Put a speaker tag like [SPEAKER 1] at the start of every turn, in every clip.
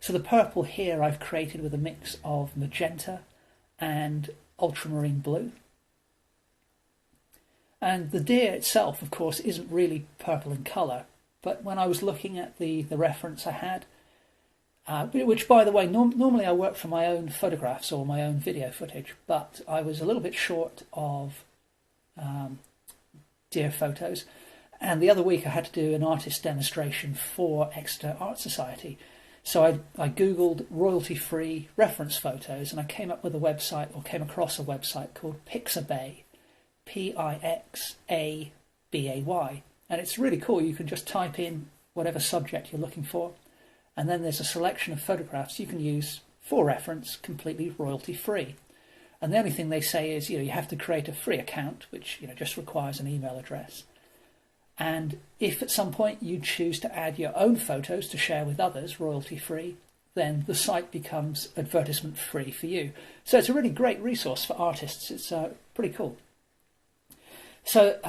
[SPEAKER 1] So the purple here I've created with a mix of magenta and ultramarine blue. And the deer itself, of course, isn't really purple in colour, but when I was looking at the reference I had, which, by the way, normally I work from my own photographs or my own video footage, but I was a little bit short of deer photos. And the other week I had to do an artist demonstration for Exeter Art Society. So I Googled royalty-free reference photos, and I came up with a website, or came across a website called Pixabay, Pixabay. And it's really cool. You can just type in whatever subject you're looking for, and then there's a selection of photographs you can use for reference, completely royalty-free. And the only thing they say is, you have to create a free account, which just requires an email address. And if at some point you choose to add your own photos to share with others royalty-free, then the site becomes advertisement-free for you. So it's a really great resource for artists. It's pretty cool. So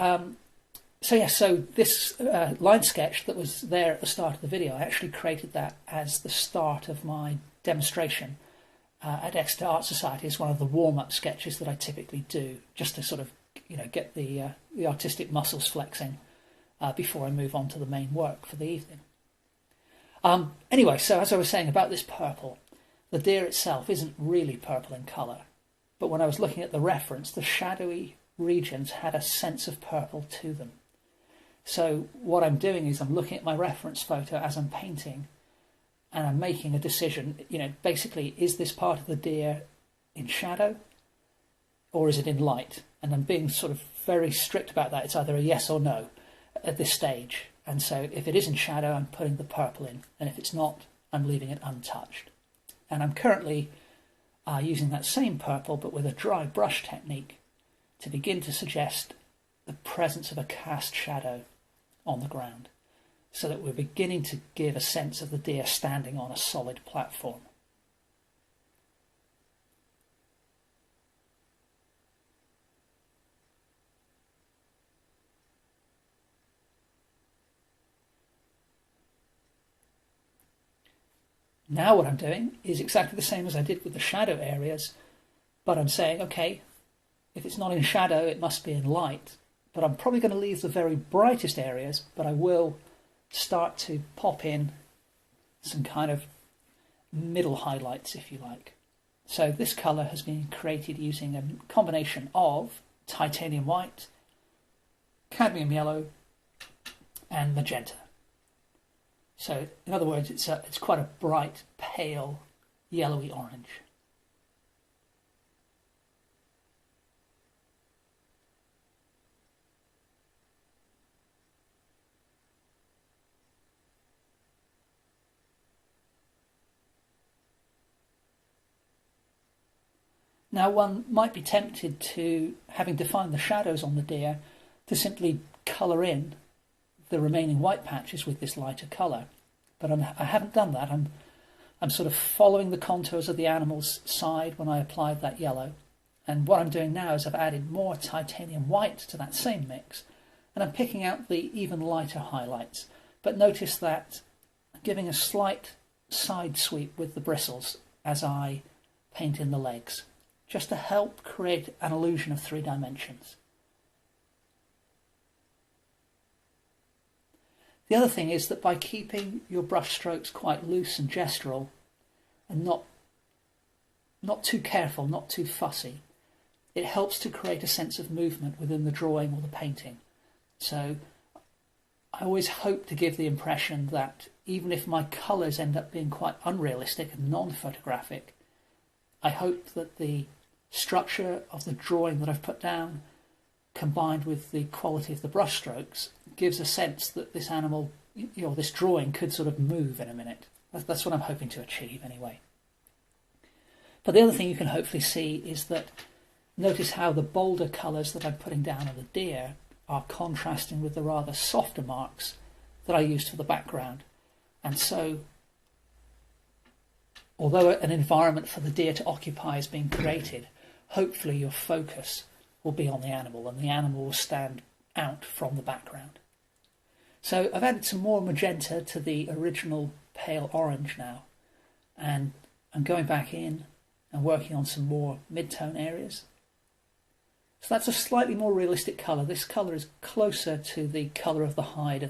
[SPEAKER 1] this line sketch that was there at the start of the video, I actually created that as the start of my demonstration at Exeter Art Society. It's one of the warm-up sketches that I typically do, just to sort of get the artistic muscles flexing before I move on to the main work for the evening. Anyway, so as I was saying about this purple, the deer itself isn't really purple in colour, but when I was looking at the reference, the shadowy regions had a sense of purple to them. So what I'm doing is I'm looking at my reference photo as I'm painting, and I'm making a decision, basically, is this part of the deer in shadow or is it in light? And I'm being sort of very strict about that. It's either a yes or no at this stage. And so if it is in shadow, I'm putting the purple in, and if it's not, I'm leaving it untouched. And I'm currently using that same purple, but with a dry brush technique, to begin to suggest the presence of a cast shadow on the ground, so that we're beginning to give a sense of the deer standing on a solid platform. Now what I'm doing is exactly the same as I did with the shadow areas, but I'm saying, okay, if it's not in shadow, it must be in light. But I'm probably going to leave the very brightest areas, but I will start to pop in some kind of middle highlights, if you like. So this colour has been created using a combination of titanium white, cadmium yellow, and magenta. So, in other words, it's quite a bright, pale, yellowy orange. Now, one might be tempted to, having defined the shadows on the deer, to simply colour in the remaining white patches with this lighter colour. But I haven't done that. I'm sort of following the contours of the animal's side when I applied that yellow. And what I'm doing now is I've added more titanium white to that same mix, and I'm picking out the even lighter highlights. But notice that I'm giving a slight side sweep with the bristles as I paint in the legs, just to help create an illusion of 3 dimensions. The other thing is that by keeping your brush strokes quite loose and gestural, and not too careful, not too fussy, it helps to create a sense of movement within the drawing or the painting. So I always hope to give the impression that even if my colours end up being quite unrealistic and non-photographic, I hope that the structure of the drawing that I've put down, combined with the quality of the brush strokes, gives a sense that this animal, this drawing could sort of move in a minute. That's what I'm hoping to achieve anyway. But the other thing you can hopefully see is that, notice how the bolder colours that I'm putting down on the deer are contrasting with the rather softer marks that I used for the background. And so, although an environment for the deer to occupy is being created, hopefully your focus will be on the animal, and the animal will stand out from the background. So I've added some more magenta to the original pale orange now, and I'm going back in and working on some more mid-tone areas. So that's a slightly more realistic colour. This colour is closer to the colour of the hide